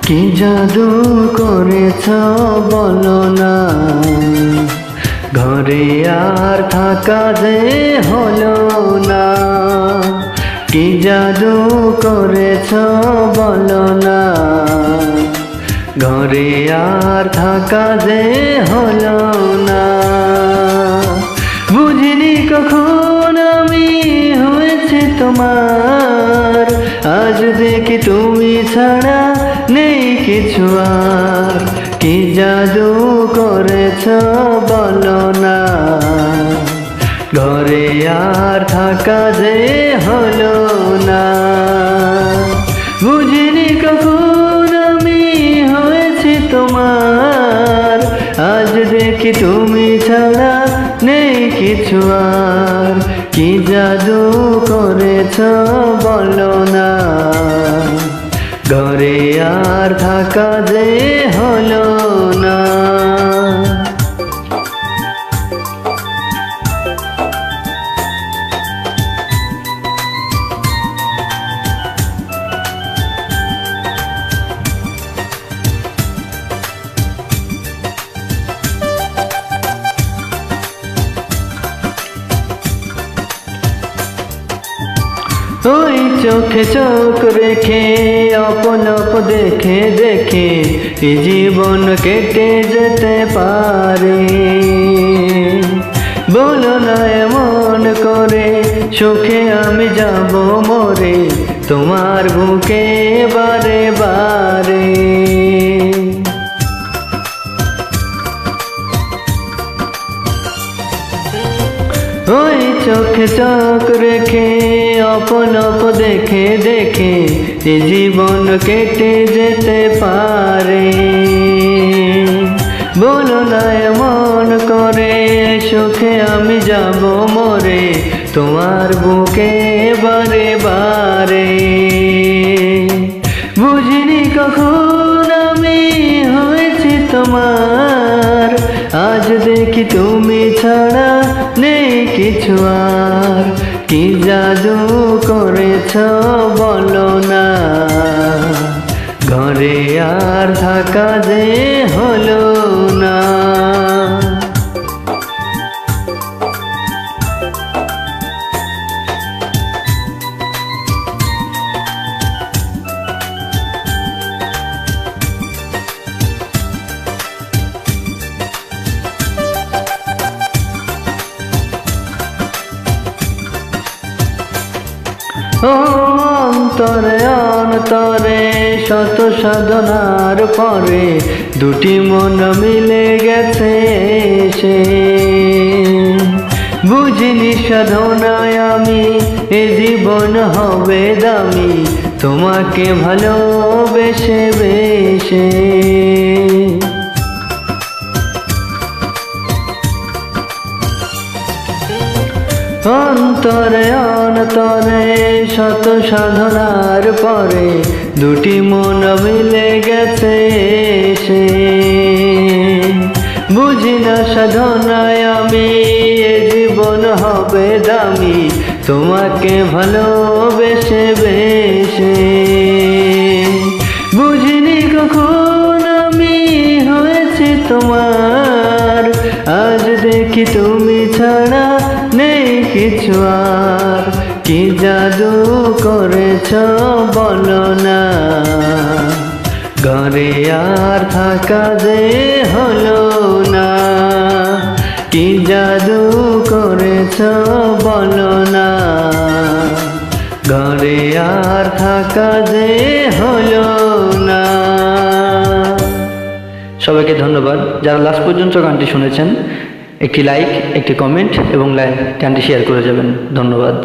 কি জাদু করেছ বলো না, ঘরে আর থাকা যে হলো না। কি জাদু করেছ বলো না, ঘরে আর থাকা যে হলো না। বুঝিনি কখন আমি হয়েছে তোমার, আজ দেখি তুমি ছাড়া নেই কিছু আর। কি জাদু করেছ বলো না, ঘরে আর থাকা যে হলো না। বুঝিনি কখন আমি হয়েছি তোমার, আজ দেখি তুমি ছাড়া নেই কিছু আর। কি জাদু করেছ বলো না, ঘরে আর থাকা যে হলো না। ওই চোখে চোখ রেখে অপলপ দেখে দেখে এই জীবন কেটে যেতে পারে। বলো না এমন করে সুখে আমি যাব মরে, তোমার বুকে বারে বারে। ওই চোখে চোখ রেখে অপলপ দেখে দেখে এ জীবন কেটে যেতে পারে। বলো না এমন করে সুখে আমি যাব মরে, তোমার বুকে বারে বারে। বুঝিনি কখন আমি হয়েছি তোমার, আজ দেখি তুমি ছাড়া নেই কিছু আর। কি জাদু করেছ বলো না, ঘরে আর থাকা যে হলো না। অন্তরে অন্তরে শত সাধনার পরে দুটি মন মিলে গেছে সে। বুঝিনি সাধনায় আমি এ জীবন হবে দামি, তোমাকে ভালোবেসে বেশে। অন্তরে অন্তরে শত সাধনার পরে দুটি মন মিলে গেছে সে। বুঝি না সাধনায় আমি এ জীবন হবে দামি, তোমাকে ভালোবেসে বেশে। বুঝিনি কখন আমি হয়েছি তোমার, আজ দেখি তুমি ছাড়া নেই কিছু আর। কি জাদু করেছ বলো না, ঘরে আর থাকা যে হলো না। কি জাদু করেছ বলো না, ঘরে আর থাকা যে হলো না। সবাইকে ধন্যবাদ যারা লাস্ট পর্যন্ত গানটি শুনেছেন। একটি লাইক, একটি কমেন্ট এবং গানটি শেয়ার করে যাবেন। ধন্যবাদ।